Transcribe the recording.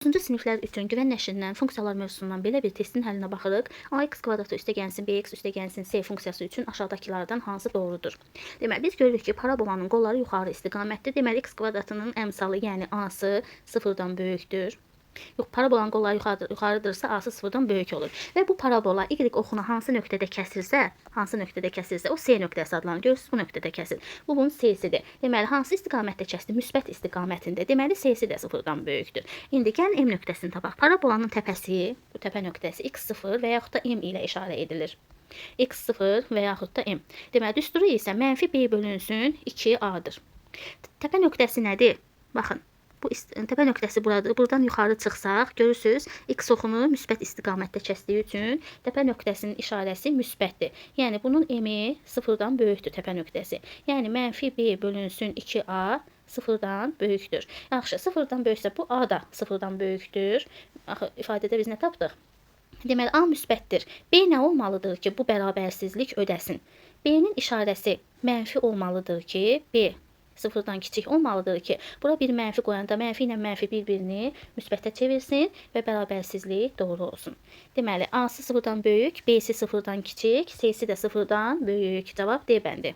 6-cı siniflər üçün güvən nəşrindən funksiyalar mövzusundan belə bir testin həllinə baxırıq. Ax kvadratı üstəgənsin bx üstəgənsin c funksiyası üçün aşağıdakılardan hansı doğrudur? Deməli, biz görürük ki, parabolanın qolları yuxarı istiqamətdir. Deməli, x kvadratının əmsalı, yəni a-sı 0-dan böyükdür. Yox, parabolanın qolları yuxarıdırsa, a-sı 0-dan böyük olur. Və bu parabola y oxunu hansı nöqtədə kəsirsə, o c nöqtəsi adlanır. Görürsünüz, bu nöqtədə kəsir. Bu bunun c-sidir. Deməli, hansı istiqamətdə kəsdi? Müsbət istiqamətində. Deməli, c-si də 0-dan böyükdür. İndi gəlin m nöqtəsini tapaq. Parabolanın təpəsi, bu təpə nöqtəsi x0 və yaxud da m ilə işarə edilir. x0 və yaxud da m. Deməli, düsturu isə mənfi b bölünsün 2a-dır. Təpə nöqtəsi nədir? Baxın. Bu təpə nöqtəsi buradır. Buradan yuxarı çıxsaq, görürsünüz, x oxunu müsbət istiqamətdə kəsdiyi üçün təpə nöqtəsinin işarəsi müsbətdir. Yəni, bunun m-i 0-dan böyükdür təpə nöqtəsi. Yəni, mənfi b bölünsün 2a 0-dan böyükdür. Yaxşı, 0-dan böyüksə bu a da 0-dan böyükdür. Axı, ifadədə biz nə tapdıq? Deməli, a müsbətdir. B nə olmalıdır ki, bu bərabərsizlik ödəsin? B-nin işarəsi mənfi olmalıdır ki, b 0-dan kiçik olmalıdır ki, bura bir mənfi qoyanda mənfi ilə mənfi bir-birini müsbətə çevirsin və bərabərsizlik doğru olsun. Deməli, a-sı 0-dan böyük, b-si 0-dan kiçik, c-si də 0-dan böyük. Cavab D bəndi.